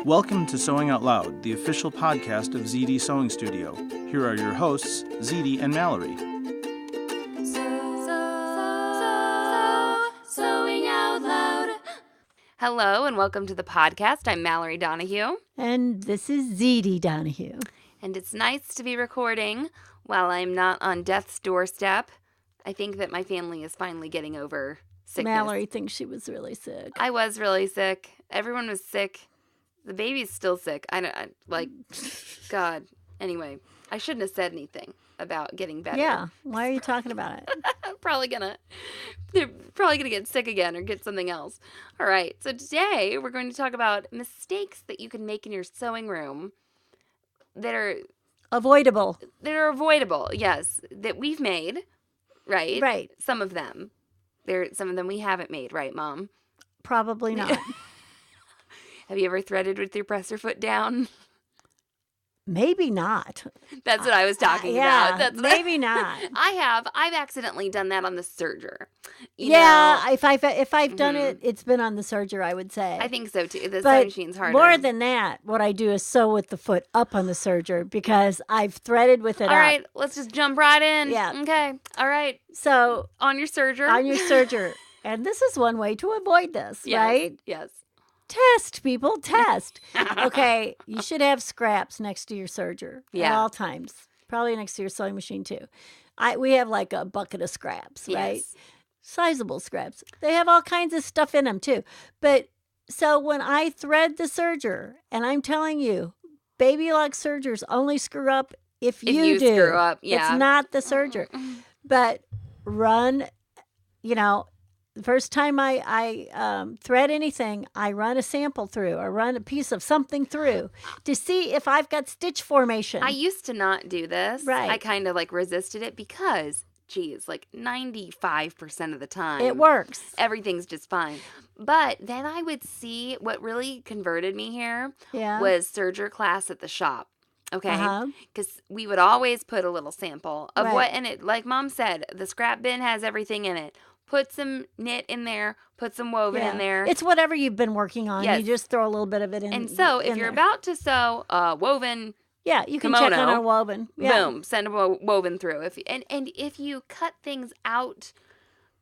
Welcome to Sewing Out Loud, the official podcast of Zede Sewing Studio. Here are your hosts, Zede and Mallory. Sewing Out Loud. Hello and welcome to the podcast. I'm Mallory Donahue. And this is Zede Donahue. And it's nice to be recording while I'm not on death's doorstep. I think that my family is finally getting over sickness. Mallory thinks she was really sick. I was really sick. Everyone was sick. The baby's still sick. God. Anyway, I shouldn't have said anything about getting better. Yeah. Why are you talking about it? They're probably gonna get sick again or get something else. All right. So today we're going to talk about mistakes that you can make in your sewing room that are Avoidable. Yes, that we've made, right? Right. Some of them. Some of them we haven't made, right, Mom? Probably not. Have you ever threaded with your presser foot down? Maybe not. That's what I was talking about. Maybe not. I have. I've accidentally done that on the serger. You yeah, know? if I've done it, it's been on the serger, I would say. I think so too. The but sewing machine's harder. More than that, what I do is sew with the foot up on the serger because I've threaded with it All up. right, let's just jump right in. Yeah. Okay. All right. So on your serger. And this is one way to avoid this, yes, right? Yes. Test, people, test. Okay, you should have scraps next to your serger at all times. Probably next to your sewing machine, too. We have like a bucket of scraps, right? Yes. Sizable scraps. They have all kinds of stuff in them, too. But so when I thread the serger, and I'm telling you, baby lock sergers only screw up if you do. Screw up, yeah. It's not the serger. But run, the first time I thread anything, I run a sample through or run a piece of something through to see if I've got stitch formation. I used to not do this. Right. I kind of resisted it because, 95% of the time. It works. Everything's just fine. But then I would see what really converted me here was serger class at the shop. Okay, because we would always put a little sample of what in it. Like Mom said, the scrap bin has everything in it. Put some knit in there. Put some woven in there. It's whatever you've been working on. Yes. You just throw a little bit of it in. And so if you're about to sew woven, you can kimono, check on a woven. Yeah. Boom, send a woven through. And if you cut things out,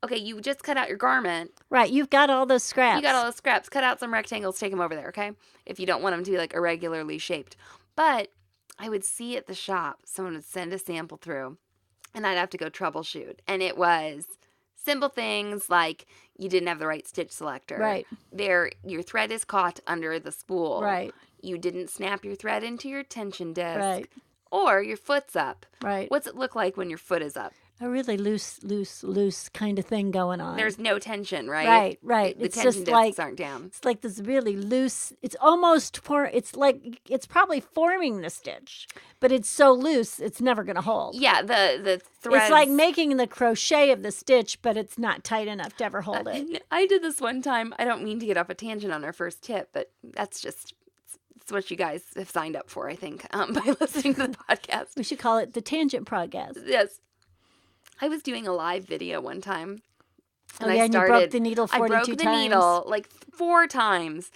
okay, you just cut out your garment. Right, you've got all those scraps. You got all those scraps. Cut out some rectangles. Take them over there. Okay, if you don't want them to be irregularly shaped, but I would see at the shop, someone would send a sample through, and I'd have to go troubleshoot. And it was simple things like you didn't have the right stitch selector. Right. Your thread is caught under the spool. Right. You didn't snap your thread into your tension disc. Right. Or your foot's up. Right. What's it look like when your foot is up? A really loose kind of thing going on. There's no tension, right? Right. The It's tension just discs aren't down. It's like this really loose. It's probably forming the stitch, but it's so loose it's never going to hold. Yeah, the threads. It's like making the crochet of the stitch, but it's not tight enough to ever hold it. I did this one time. I don't mean to get off a tangent on our first tip, but that's just it's what you guys have signed up for, I think, by listening to the podcast. We should call it the Tangent Podcast. Yes. I was doing a live video one time. And you broke the needle 42 times. I broke the needle 4 times.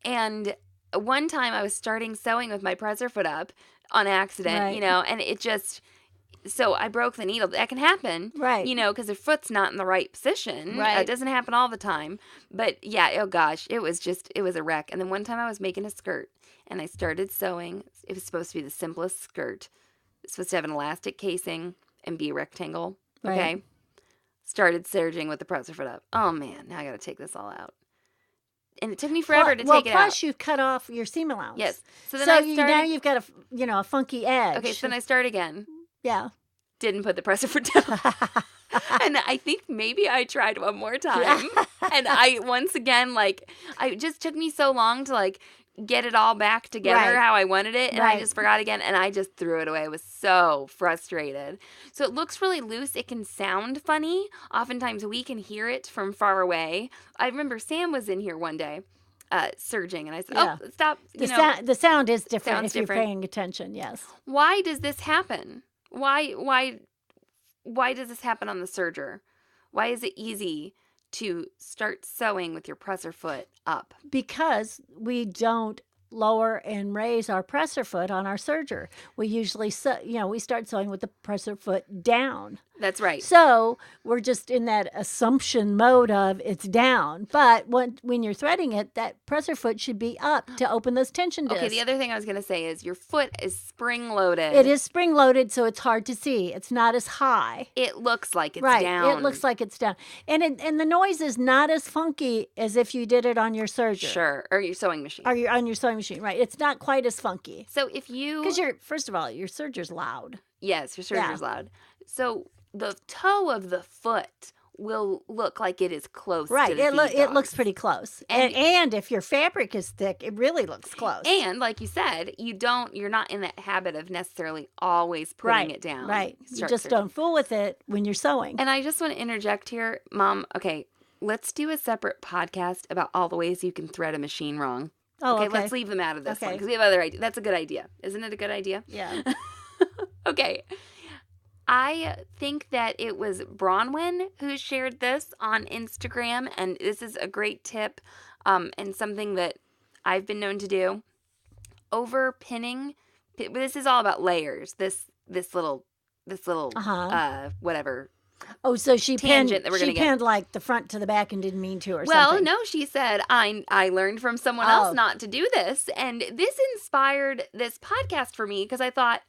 And one time I was starting sewing with my presser foot up on accident, and it just, so I broke the needle. That can happen, right? Because the foot's not in the right position. Right. It doesn't happen all the time. But yeah, oh gosh, it was a wreck. And then one time I was making a skirt and I started sewing. It was supposed to be the simplest skirt. It's supposed to have an elastic casing and be a rectangle. Right. Okay. Started serging with the presser foot up. Oh man, now I got to take this all out. And it took me forever to take it out. Well, plus you've cut off your seam allowance. Yes. So then now you've got a funky edge. Okay, so then I start again. Yeah. Didn't put the presser foot down. And I think maybe I tried one more time. And once again, it just took me so long to get it all back together how I wanted it. And I just forgot again. And I just threw it away. I was so frustrated. So it looks really loose. It can sound funny. Oftentimes we can hear it from far away. I remember Sam was in here one day serging. And I said, oh, stop. The sound is different if different. You're paying attention. Yes. Why does this happen? Why does this happen on the serger? Why is it easy to start sewing with your presser foot up? Because we don't lower and raise our presser foot on our serger. We usually, we start sewing with the presser foot down. That's right. So we're just in that assumption mode of it's down. But when you're threading it, that presser foot should be up to open those tension discs. Okay, the other thing I was going to say is your foot is spring-loaded. It is spring-loaded, so it's hard to see. It's not as high. It looks like it's right. down. It looks like it's down. And the noise is not as funky as if you did it on your serger. Sure, or your sewing machine. Or on your sewing machine, right. It's not quite as funky. So if you... Because first of all, your serger's loud. Yes, your serger's loud. So the toe of the foot will look like it is close to the feed it looks pretty close. And if your fabric is thick, it really looks close. And like you said, you're not in that habit of necessarily always putting it down. Right. You just don't fool with it when you're sewing. And I just want to interject here, Mom. Okay, let's do a separate podcast about all the ways you can thread a machine wrong. Oh, okay. Let's leave them out of this one because we have other ideas. That's a good idea. Isn't it a good idea? Yeah. Okay. I think that it was Bronwyn who shared this on Instagram, and this is a great tip and something that I've been known to do. Over pinning, this is all about layers. This little whatever. Oh, so she pinned pinned like the front to the back and didn't mean to or well, something. no, she said, I learned from someone else not to do this. And this inspired this podcast for me because I thought,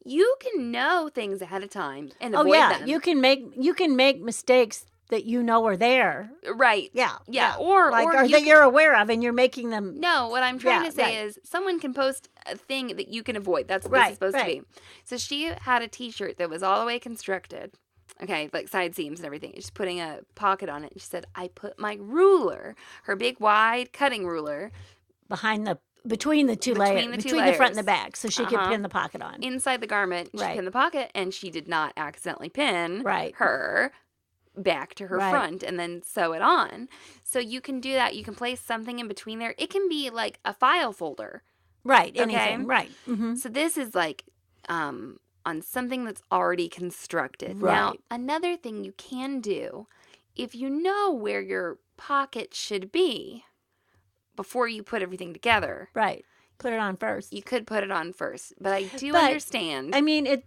you can know things ahead of time and avoid them. You can make mistakes that you know are there. Right. Yeah. Or that you're aware of and you're making them. No, what I'm trying to say is someone can post a thing that you can avoid. That's what this is supposed to be. So she had a t-shirt that was all the way constructed. Okay, like side seams and everything. She's putting a pocket on it. And she said, I put my ruler, her big wide cutting ruler, between the two layers, between the front and the back, so she could pin the pocket on. Inside the garment, she pinned the pocket, and she did not accidentally pin her back to her front and then sew it on. So you can do that. You can place something in between there. It can be like a file folder. Right, okay? anything, right. Mm-hmm. So this is like on something that's already constructed. Right. Now, another thing you can do, if you know where your pocket should be, before you put everything together. Right. Put it on first. You could put it on first. But I do understand. I mean,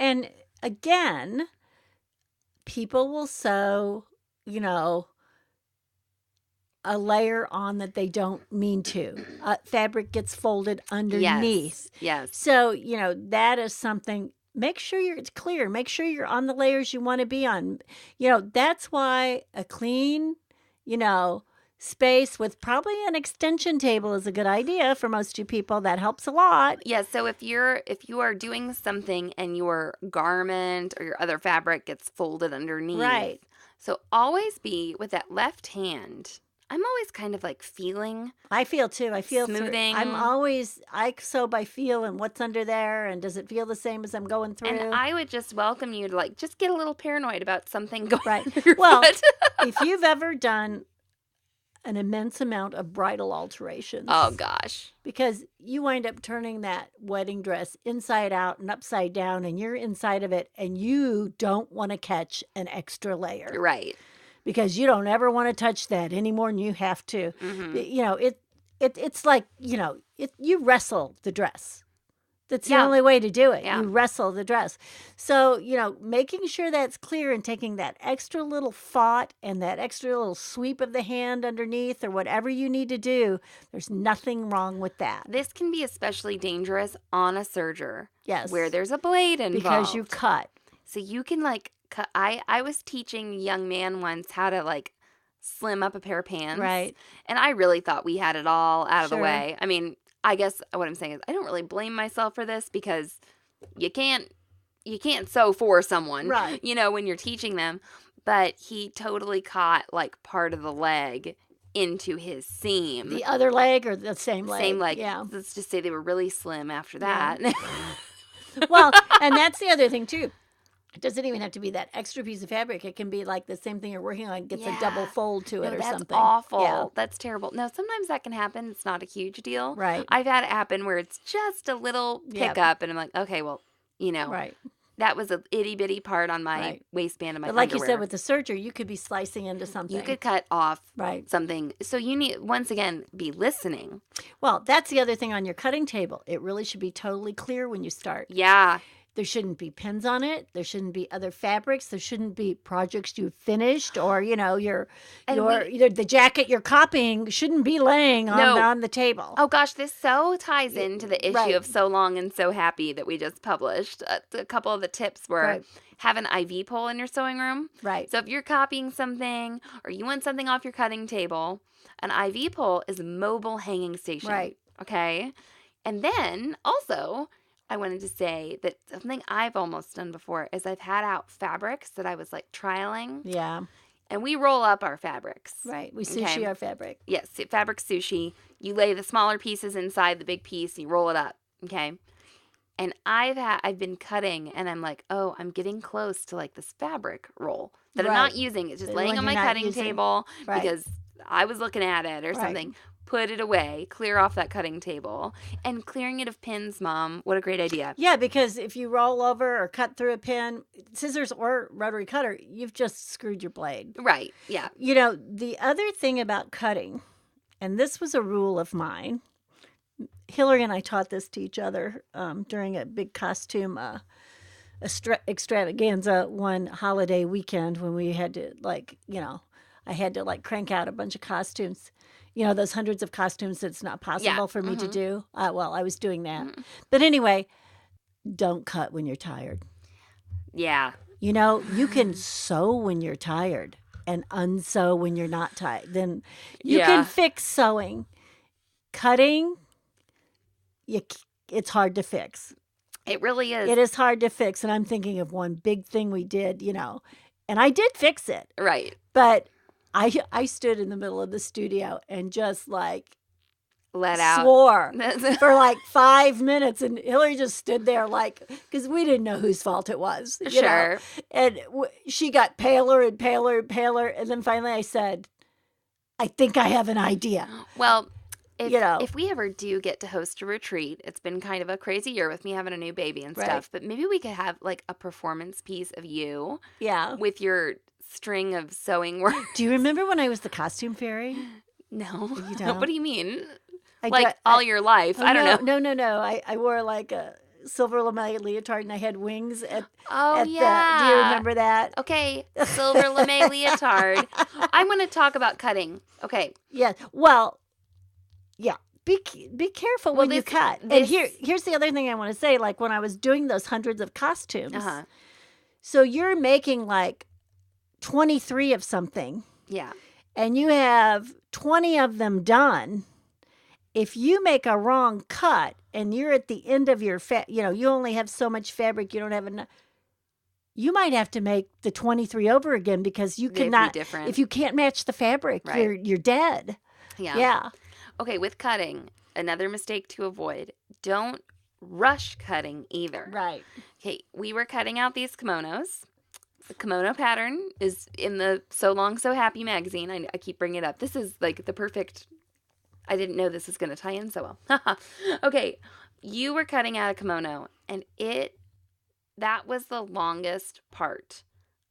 and again, people will sew, a layer on that they don't mean to. Fabric gets folded underneath. Yes. So, that is something. Make sure it's clear. Make sure you're on the layers you want to be on. That's why a clean, space with probably an extension table is a good idea for most people. That helps a lot. Yeah, so if you are doing something and your garment or your other fabric gets folded underneath. Right. So always be with that left hand. I'm always kind of like feeling. I feel too. I feel smoothing. I sew by feel and what's under there and does it feel the same as I'm going through? And I would just welcome you to just get a little paranoid about something going right. under your foot. If you've ever done an immense amount of bridal alterations. Oh, gosh. Because you wind up turning that wedding dress inside out and upside down, and you're inside of it, and you don't want to catch an extra layer. Right. Because you don't ever want to touch that any more than you have to. Mm-hmm. It's like, you wrestle the dress. That's the only way to do it. Yeah. You wrestle the dress. So, making sure that's clear and taking that extra little thought and that extra little sweep of the hand underneath or whatever you need to do, there's nothing wrong with that. This can be especially dangerous on a serger. Yes. Where there's a blade involved. Because you cut. So you can cut. I was teaching a young man once how to slim up a pair of pants. Right. And I really thought we had it all out of the Sure. way. I mean, I guess what I'm saying is I don't really blame myself for this because you can't sew for someone, right. When you're teaching them. But he totally caught part of the leg into his seam. The other leg or the same leg? Same leg. Yeah. Let's just say they were really slim after that. Yeah. Well, and that's the other thing too. It doesn't even have to be that extra piece of fabric. It can be the same thing you're working on gets a double fold to it or that's something. That's awful. Yeah. That's terrible. Now, sometimes that can happen. It's not a huge deal. Right. I've had it happen where it's just a little pickup, and I'm like, okay, well, Right. that was a itty bitty part on my Right. waistband of my But like you underwear. said, with the surgery, you could be slicing into something. You could cut off Right. something. So you need, once again, be listening. Well, that's the other thing on your cutting table. It really should be totally clear when you start. Yeah. There shouldn't be pins on it. There shouldn't be other fabrics. There shouldn't be projects you've finished, or the jacket you're copying shouldn't be laying on the table. Oh gosh, this so ties into the issue Right. of So Long and So Happy that we just published. A couple of the tips were Right. have an IV pole in your sewing room. Right. So if you're copying something or you want something off your cutting table, an IV pole is a mobile hanging station. Right. Okay. And then also, I wanted to say that something I've almost done before is I've had out fabrics that I was like trialing. Yeah. And we roll up our fabrics. Right. We sushi our fabric. Yes, fabric sushi. You lay the smaller pieces inside the big piece, you roll it up. Okay. And I've been cutting and I'm like, oh, I'm getting close to like this fabric roll that I'm not using. It's just The laying one on my you're not cutting using. table Right. because I was looking at it or Right. something. Put it away, clear off that cutting table. And clearing it of pins, Mom, what a great idea. Yeah, because if you roll over or cut through a pin, scissors or rotary cutter, you've just screwed your blade. Right, yeah. You know, the other thing about cutting, and this was a rule of mine, Hillary and I taught this to each other during a big costume extravaganza one holiday weekend when we had to, I had to crank out a bunch of costumes. You know, those hundreds of costumes that's not possible for me to do. Well, I was doing that. But anyway, don't cut when you're tired. Yeah. You know, you can sew when you're tired and unsew when you're not tired. Then you can fix sewing. Cutting, it's hard to fix. It really is. It is hard to fix. And I'm thinking of one big thing we did, and I did fix it. Right. But I stood in the middle of the studio and just let out. swore for 5 minutes, and Hillary just stood there because we didn't know whose fault it was. You know? And she got paler and paler and paler, and then finally I said, "I think I have an idea." Well, if we ever do get to host a retreat, it's been kind of a crazy year with me having a new baby and stuff, but maybe we could have a performance piece of you with your string of sewing work. Do you remember when I was the costume fairy? No. You don't? What do you mean? All your life? I don't know. No. I wore a silver lame leotard and I had wings at yeah. do you remember that? Okay, silver lame leotard. I want to talk about cutting. Okay. Yeah. Well, yeah. Be careful when you cut. And here's the other thing I want to say. When I was doing those hundreds of costumes, so you're making 23 of something. Yeah. And you have 20 of them done. If you make a wrong cut and you're at the end of your you only have so much fabric, you don't have enough. You might have to make the 23 over again because you cannot. Be different. If you can't match the fabric, you're dead. Yeah. Yeah. Okay, with cutting, another mistake to avoid. Don't rush cutting either. Right. Okay, we were cutting out these kimonos. The kimono pattern is in the So Long So Happy magazine. I keep bringing it up. This is the perfect. I didn't know this was going to tie in so well. Okay, you were cutting out a kimono, and that was the longest part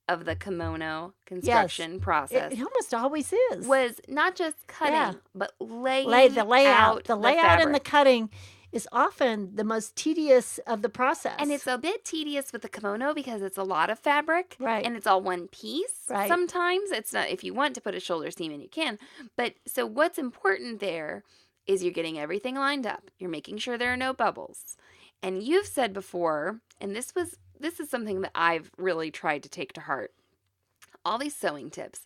of the kimono construction process. It almost always is. Was not just cutting, but laying the layout. The layout and the fabric. cutting is often the most tedious of the process. And it's a bit tedious with the kimono because it's a lot of fabric. Right. And it's all one piece. Right. Sometimes it's not, if you want to put a shoulder seam in, you can. But so what's important there is you're getting everything lined up. You're making sure there are no bubbles. And you've said before, and this is something that I've really tried to take to heart. All these sewing tips,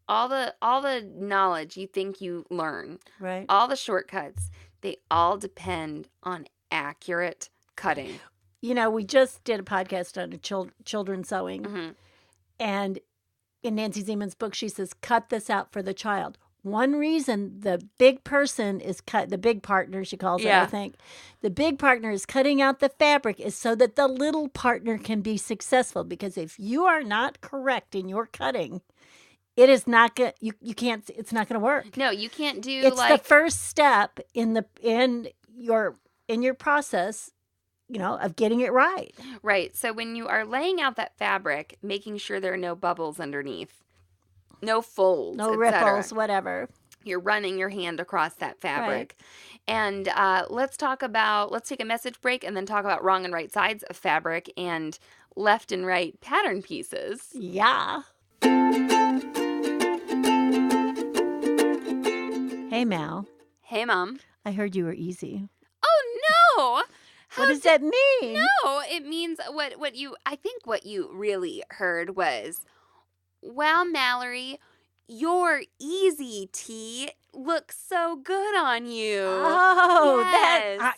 all the knowledge you think you learn, right. all the shortcuts, they all depend on accurate cutting. We just did a podcast on children sewing. Mm-hmm. And in Nancy Zeman's book, she says, cut this out for the child. One reason the big person is the big partner, she calls it, I think. The big partner is cutting out the fabric is so that the little partner can be successful. Because if you are not correct in your cutting, it is not good. You can't. It's not going to work. No, you can't do. It's the first step in your process of getting it right. Right. So when you are laying out that fabric, making sure there are no bubbles underneath, no folds, No etc. ripples, whatever. You're running your hand across that fabric. And let's take a message break and then talk about wrong and right sides of fabric and left and right pattern pieces. Yeah. Hey, Mal. Hey, Mom. I heard you were easy. Oh, no. What does that mean? No, it means what you really heard was, wow, Mallory, your easy tee looks so good on you. Oh, yes.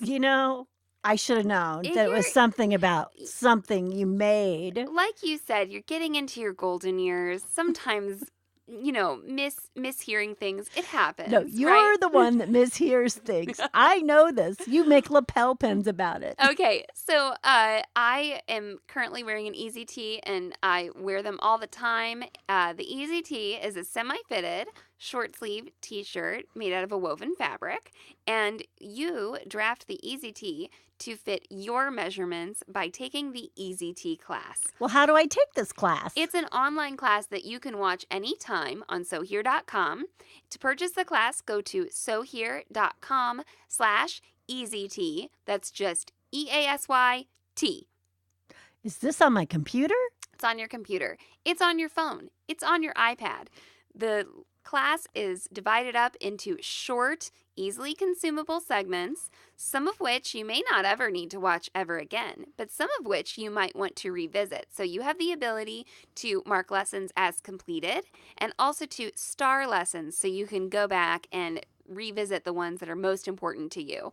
I should have known that it was something about something you made. Like you said, you're getting into your golden years. Sometimes, mishearing things. It happens. No, you're right? the one that mishears things. I know this. You make lapel pins about it. Okay, so I am currently wearing an Easy Tee, and I wear them all the time. The Easy Tee is a semi-fitted, short-sleeve T-shirt made out of a woven fabric, and you draft the Easy Tee to fit your measurements by taking the Easy Tee class. Well, how do I take this class? It's an online class that you can watch anytime on sewhere.com. To purchase the class, go to sewhere.com/EasyT. That's just EASYT. Is this on my computer? It's on your computer. It's on your phone. It's on your iPad. The class is divided up into short, easily consumable segments, some of which you may not ever need to watch ever again, but some of which you might want to revisit. So you have the ability to mark lessons as completed and also to star lessons so you can go back and revisit the ones that are most important to you.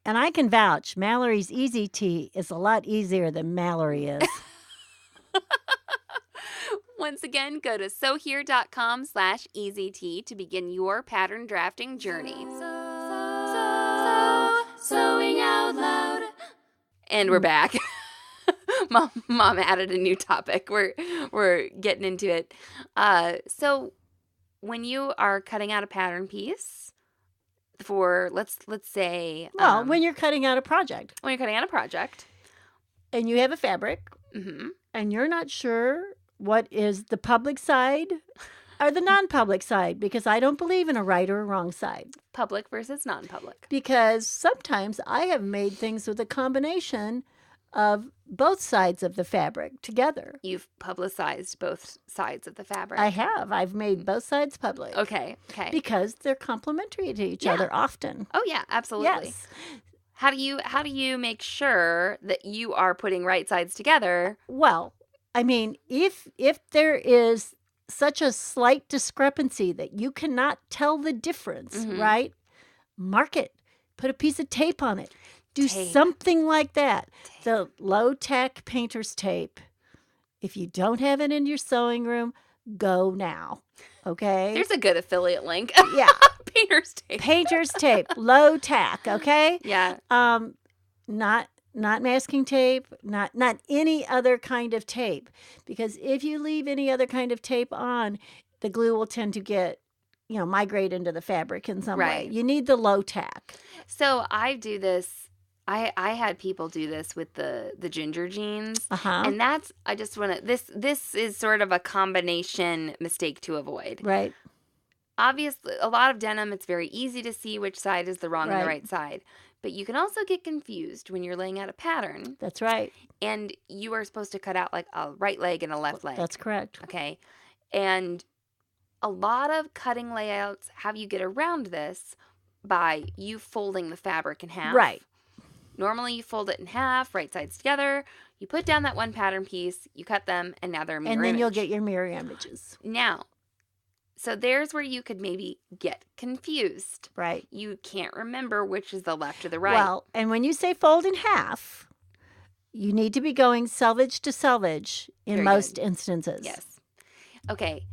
And I can vouch, Mallory's Easy Tee is a lot easier than Mallory is. Once again, go to sewhere.com/EasyT to begin your pattern drafting journey. Sewing out loud. And we're back. Mom added a new topic. We're getting into it. So when you are cutting out a pattern piece for let's say when you're cutting out a project. When you're cutting out a project. And you have a fabric. Mm-hmm. And you're not sure what is the public side or the non-public side, because I don't believe in a right or a wrong side. Public versus non-public. Because sometimes I have made things with a combination of both sides of the fabric together. You've publicized both sides of the fabric. I have. I've made both sides public. Okay. Because they're complementary to each other often. Oh yeah, absolutely. Yes. How do you make sure that you are putting right sides together? Well, I mean, if there is such a slight discrepancy that you cannot tell the difference, right? Mark it. Put a piece of tape on it. Do something like that. The low-tech painter's tape. If you don't have it in your sewing room, go now. Okay? There's a good affiliate link. Yeah. Painter's tape. Painter's tape. Low tack, okay? Yeah. Not masking tape, not any other kind of tape. Because if you leave any other kind of tape on, the glue will tend to get, migrate into the fabric in some way. You need the low tack. So I do this. I had people do this with the ginger jeans. And this is sort of a combination mistake to avoid. Right. Obviously, a lot of denim, it's very easy to see which side is the wrong and the right side. But you can also get confused when you're laying out a pattern. That's right. And you are supposed to cut out like a right leg and a left leg. That's correct. Okay. And a lot of cutting layouts have you get around this by you folding the fabric in half. Right. Normally you fold it in half, right sides together. You put down that one pattern piece, you cut them, and now they're a mirror image. And then you'll image. get your mirror images. Now, so there's where you could maybe get confused. Right. You can't remember which is the left or the right. Well, and when you say fold in half, you need to be going selvage to selvage in most instances. Yes. Okay.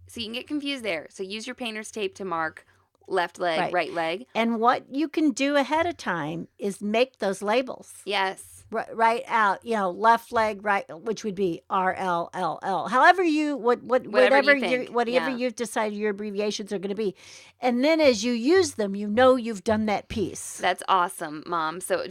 So you can get confused there. So use your painter's tape to mark left leg, right leg. And what you can do ahead of time is make those labels. Yes. right out, left leg, right, which would be RLLL. However whatever you've decided your abbreviations are going to be. And then as you use them, you've done that piece. That's awesome, Mom. So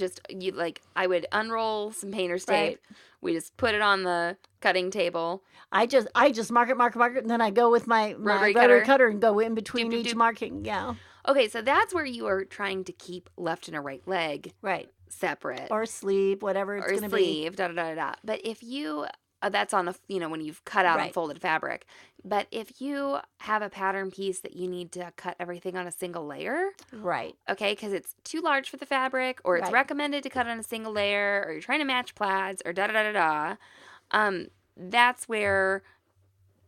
I would unroll some painter's tape. Right. We just put it on the cutting table. I just mark it, and then I go with my rotary cutter and go in between each marking. Yeah. Okay, so that's where you are trying to keep left and a right leg separate. Or sleeve, whatever it's going to be. Or sleeve, da-da-da-da-da. But if you, that's on when you've cut out and folded fabric. But if you have a pattern piece that you need to cut everything on a single layer. Right. Okay, because it's too large for the fabric, or it's recommended to cut on a single layer, or you're trying to match plaids, or da-da-da-da-da. That's where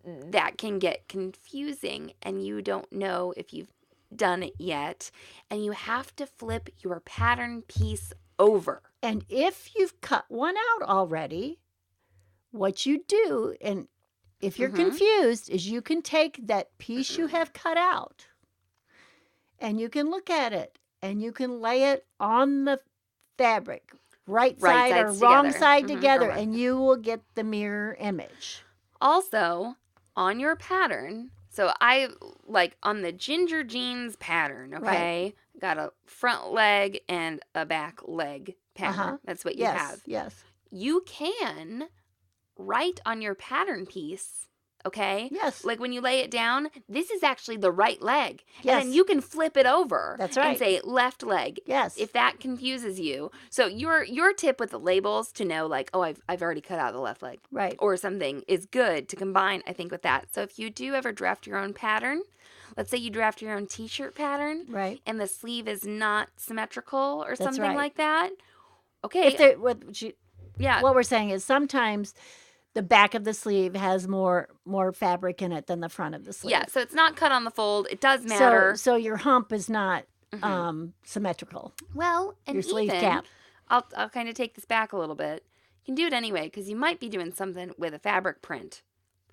that can get confusing, and you don't know if you've done it yet, and you have to flip your pattern piece over. And if you've cut one out already, what you do, and if you're confused, is you can take that piece you have cut out and you can look at it and you can lay it on the fabric, right side or wrong side together, and you will get the mirror image. Also, on your pattern, so I on the ginger jeans pattern, okay? Got a front leg and a back leg pattern. That's what you have. Yes. You can write on your pattern piece, okay? Yes. Like when you lay it down, this is actually the right leg. Yes. And then you can flip it over. That's right. And say left leg. Yes. If that confuses you. So your tip with the labels to know I've already cut out the left leg. Right. Or something is good to combine, I think, with that. So if you do ever draft your own pattern, let's say you draft your own t-shirt pattern. Right. And the sleeve is not symmetrical or something right. like that. Okay. What we're saying is sometimes the back of the sleeve has more fabric in it than the front of the sleeve. Yeah, so it's not cut on the fold. It does matter. So your hump is not symmetrical. Well, and your sleeve cap. I'll kind of take this back a little bit. You can do it anyway because you might be doing something with a fabric print.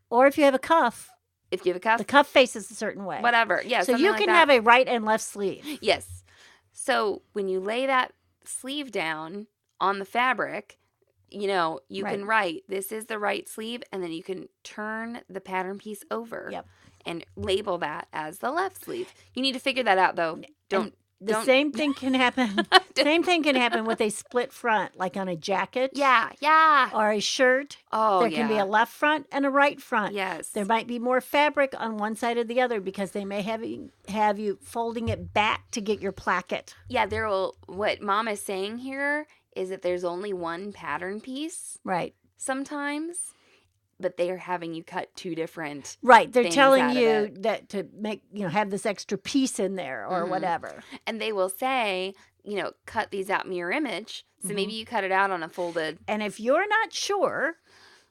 Or if you have a cuff. If you have a cuff. The cuff faces a certain way. Whatever. Yeah. So you can have a right and left sleeve. Yes. So when you lay that sleeve down on the fabric, you can write, this is the right sleeve, and then you can turn the pattern piece over and label that as the left sleeve. You need to figure that out, though. Same thing can happen. Same thing can happen with a split front, like on a jacket. Yeah. Or a shirt. Oh, there can be a left front and a right front. Yes. There might be more fabric on one side or the other because they may have you folding it back to get your placket. Yeah, what Mom is saying here is that there's only one pattern piece. Right. Sometimes, but they are having you cut two different. Right. They're telling you that to make, have this extra piece in there or whatever. And they will say, cut these out mirror image. So maybe you cut it out on a folded. And if you're not sure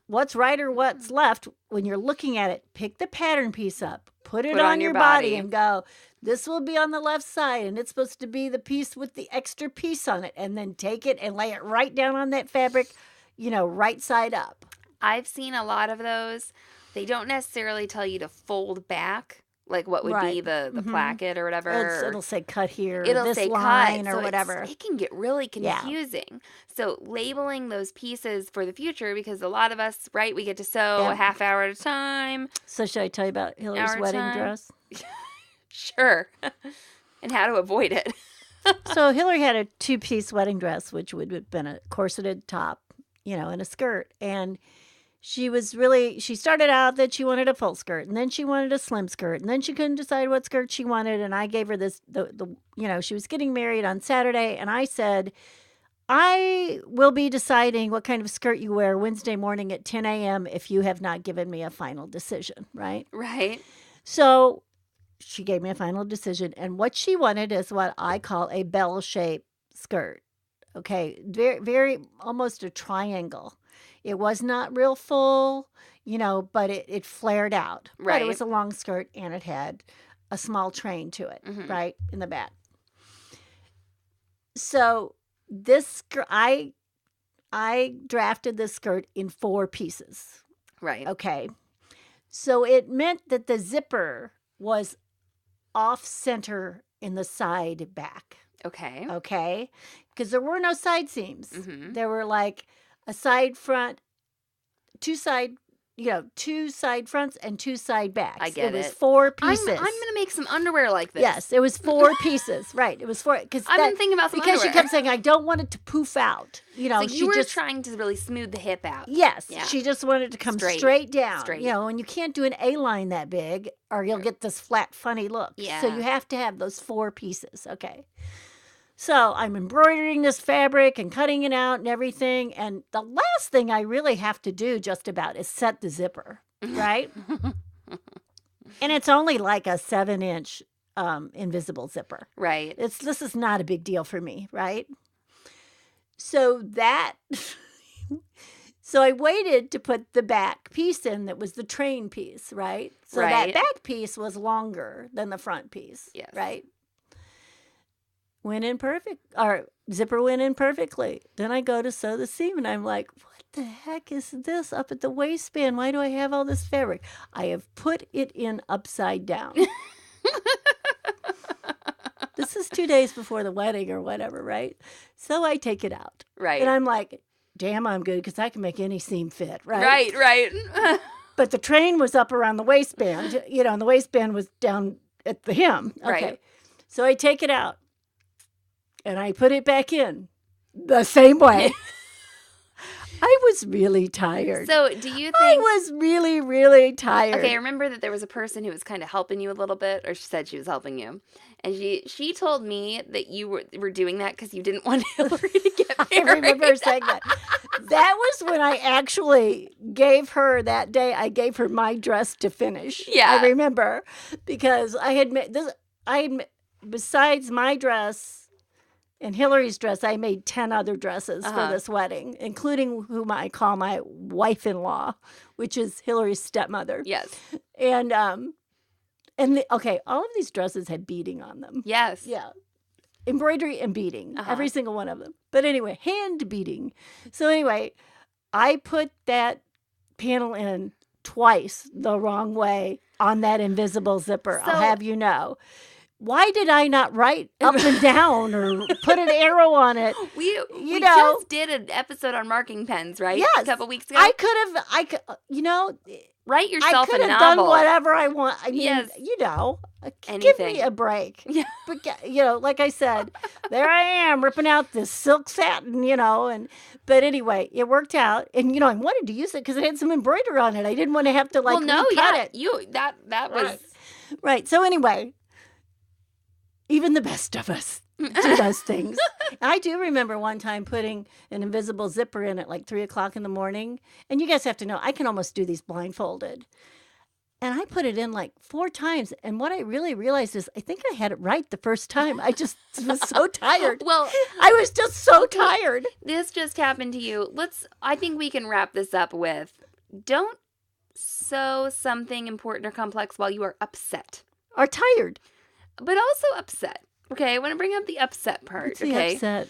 what's right or what's left, when you're looking at it, pick the pattern piece up, put it on your body and go, this will be on the left side, and it's supposed to be the piece with the extra piece on it. And then take it and lay it right down on that fabric, right side up. I've seen a lot of those. They don't necessarily tell you to fold back, like what would be the placket or whatever. It'll say cut here, it'll this say line cut, or whatever. It can get really confusing. Yeah. So labeling those pieces for the future, because a lot of us, we get to sew a half hour at a time. So should I tell you about Hillary's wedding dress? Sure. And how to avoid it. So Hillary had a 2-piece wedding dress, which would have been a corseted top, and a skirt. And she started out that she wanted a full skirt, and then she wanted a slim skirt, and then she couldn't decide what skirt she wanted. And I gave her she was getting married on Saturday, and I said, I will be deciding what kind of skirt you wear Wednesday morning at 10 a.m. if you have not given me a final decision, right? Right. So she gave me a final decision, and what she wanted is what I call a bell-shaped skirt. Okay, very, very almost a triangle. It was not real full, but it flared out. Right. But it was a long skirt, and it had a small train to it, right, in the back. So this skirt, I drafted this skirt in 4 pieces. Right. Okay. So it meant that the zipper was off center in the side back. Okay. Okay. Because there were no side seams. Mm-hmm. There were like a side front, two side fronts and two side backs. I get it. was it. 4 pieces. I'm gonna make some underwear like this. Yes, it was 4 pieces. Right. It was 4. I've been thinking about some because underwear. she kept saying, I don't want it to poof out. You know, So she you were just trying to really smooth the hip out. Yes, Yeah. she just wanted to come straight down. Straight. You know, and you can't do an A-line that big or you'll get this flat, funny look. Yeah. So you have to have those 4 pieces. Okay. So I'm embroidering this fabric and cutting it out and everything. And the last thing I really have to do just about is set the zipper, right? And it's only like a 7-inch invisible zipper. Right. This is not a big deal for me, right? So I waited to put the back piece in that was the train piece, right? So that Right. back piece was longer than the front piece, Yes. right? Went in perfect, or zipper went in perfectly. Then I go to sew the seam and I'm like, what the heck is this up at the waistband? Why do I have all this fabric? I have put it in upside down. This is 2 days before the wedding or whatever, right? So I take it out. Right. And I'm like, damn, I'm good because I can make any seam fit, right? Right. But the train was up around the waistband, you know, and the waistband was down at the hem. Okay. Right. So I take it out and I put it back in the same way. I was really tired. So do you think... I was really, really tired. Okay, I remember that there was a person who was kind of helping you a little bit, or she said she was helping you. And she told me that you were doing that because you didn't want Hillary to get married. I remember her saying that. That was when I actually gave her that day, I gave her my dress to finish. Yeah. I remember because I had made this, besides my dress and Hillary's dress, I made 10 other dresses for this wedding, including whom I call my wife-in-law, which is Hillary's stepmother. Yes. And all of these dresses had beading on them. Yes. Yeah. Embroidery and beading, every single one of them. But anyway, hand beading. So anyway, I put that panel in twice the wrong way on that invisible zipper. I'll have you know. Why did I not write up and down or put an arrow on it? We just did an episode on marking pens, right? Yes. A couple weeks ago. I could, write yourself I a could have novel. done whatever I want. I mean, Yes. give Anything. me a break. Yeah. But, like I said, there I am ripping out this silk satin, but anyway, it worked out. And, I wanted to use it because it had some embroidery on it. I didn't want to have to cut it. That was... Right. So anyway, even the best of us do those things. I do remember one time putting an invisible zipper in at like 3:00 in the morning. And you guys have to know, I can almost do these blindfolded. And I put it in like 4 times. And what I really realized is I think I had it right the first time. I just was so tired. Well, I was just so tired. This just happened to you. I think we can wrap this up with, don't sew something important or complex while you are upset. Or tired. But also upset. Okay, I want to bring up the upset part. What's the upset?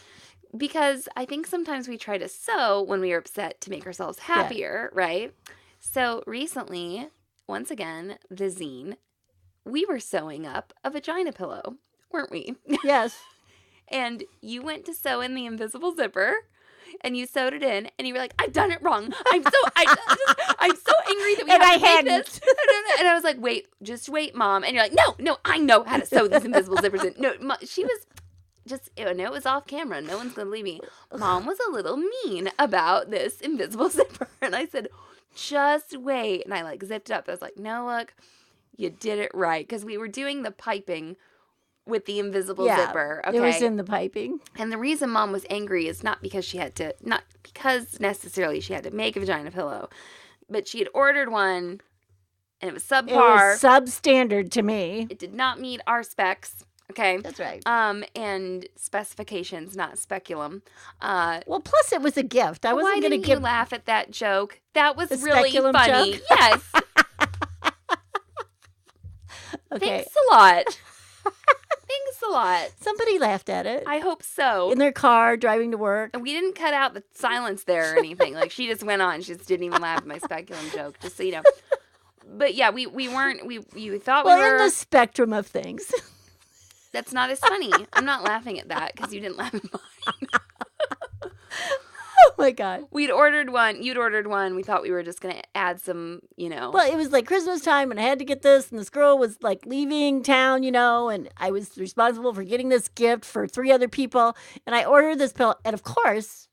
Because I think sometimes we try to sew when we are upset to make ourselves happier, right? So recently, once again, the zine, we were sewing up a vagina pillow, weren't we? Yes. And you went to sew in the invisible zipper. And you sewed it in, and you were like, "I've done it wrong. I'm so angry that we have to make this." And I was like, just wait, Mom." And you're like, "No, I know how to sew these invisible zippers in." No, she was just, it was off camera. No one's gonna believe me. Mom was a little mean about this invisible zipper, and I said, "Just wait." And I zipped it up. I was like, "No, look, you did it right," because we were doing the piping with the invisible zipper. Okay. It was in the piping. And the reason Mom was angry is not because necessarily she had to make a vagina pillow, but she had ordered one and it was subpar. It was substandard to me. It did not meet our specs. Okay. That's right. And specifications, not speculum. Well, plus it was a gift. I wasn't going to give. Why didn't you laugh at that joke? That was really speculum funny. joke? Yes. Okay. Thanks a lot. Thanks a lot. Somebody laughed at it. I hope so. In their car, driving to work. And we didn't cut out the silence there or anything. She just went on. She just didn't even laugh at my speculum joke, just so you know. But yeah, we weren't, you thought we were. Well, in the spectrum of things. That's not as funny. I'm not laughing at that because you didn't laugh at mine. Oh my God. We'd ordered one. You'd ordered one. We thought we were just going to add some, Well, it was like Christmas time and I had to get this, and this girl was like leaving town, and I was responsible for getting this gift for 3 other people, and I ordered this pillow, and of course,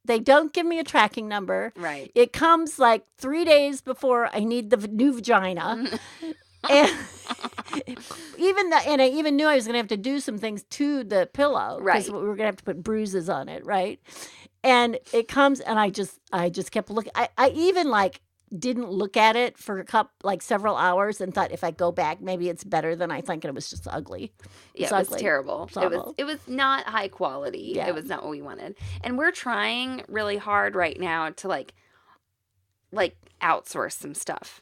they don't give me a tracking number. Right. It comes like 3 days before I need the new vagina. And I even knew I was going to have to do some things to the pillow. Right. Because we were going to have to put bruises on it, right? And it comes, and I just kept looking. I even like didn't look at it for several hours and thought if I go back, maybe it's better than I think. And it was just ugly. Yeah, it was terrible. Awful. It was not high quality. Yeah. It was not what we wanted. And we're trying really hard right now to like outsource some stuff.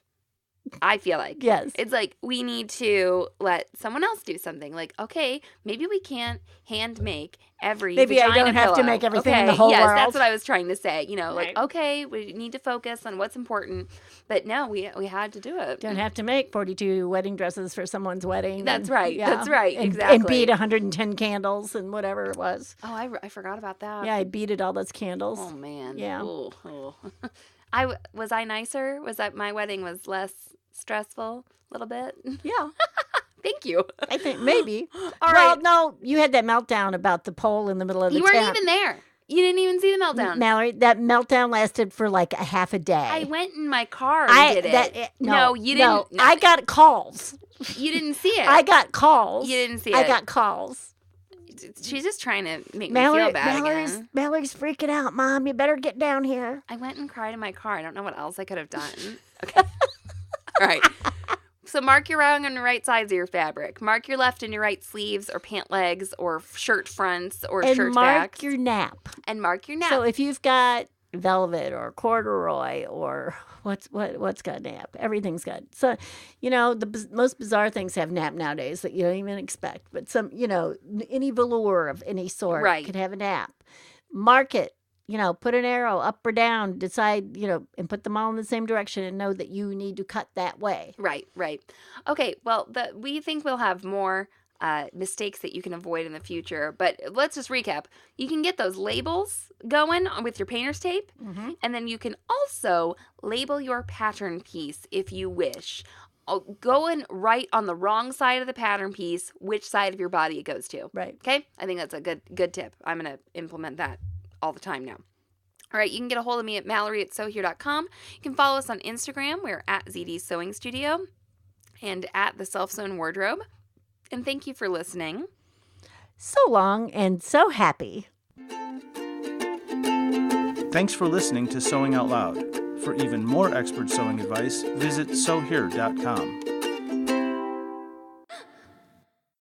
I feel like. Yes. It's like we need to let someone else do something. Like, okay, maybe we can't hand make every Maybe I vagina don't have to pillow. make everything okay, in the whole yes, world. That's what I was trying to say. Right. Like, okay, we need to focus on what's important. But no, we had to do it. Don't have to make 42 wedding dresses for someone's wedding. That's right. Yeah. That's right. And, Exactly. And beat 110 candles and whatever it was. Oh, I forgot about that. Yeah, I beaded all those candles. Oh man. Yeah. Oh. Was I nicer? My wedding was less stressful a little bit? Yeah. Thank you. I think maybe. All well, right. no, you had that meltdown about the pole in the middle of the You tent. weren't even there. You didn't even see the meltdown. Mallory, that meltdown lasted for like a half a day. I went in my car and did it. No, you didn't. No, I got calls. You didn't see it. I got calls. You didn't see it. I got calls. She's just trying to make me feel bad again. Mallory's freaking out, Mom. You better get down here. I went and cried in my car. I don't know what else I could have done. Okay. All right. So mark your wrong and right sides of your fabric. Mark your left and your right sleeves or pant legs or shirt fronts or shirt backs. And mark your nap. And mark your nap. So if you've got velvet or corduroy or what's got nap, everything's got. So, the most bizarre things have nap nowadays that you don't even expect. But some, any velour of any sort could have a nap. Mark it. Put an arrow up or down, decide, and put them all in the same direction and know that you need to cut that way. Right. Okay, well, we think we'll have more mistakes that you can avoid in the future, but let's just recap. You can get those labels going with your painter's tape, and then you can also label your pattern piece if you wish. Go and write on the wrong side of the pattern piece which side of your body it goes to. Right. Okay? I think that's a good tip. I'm going to implement that all the time now. All right, you can get a hold of me at mallory@sewhere.com. You can follow us on Instagram. We're at Zede Sewing Studio and at the Self Sewn Wardrobe. And thank you for listening. So long and so happy. Thanks for listening to Sewing Out Loud. For even more expert sewing advice, visit sewhere.com.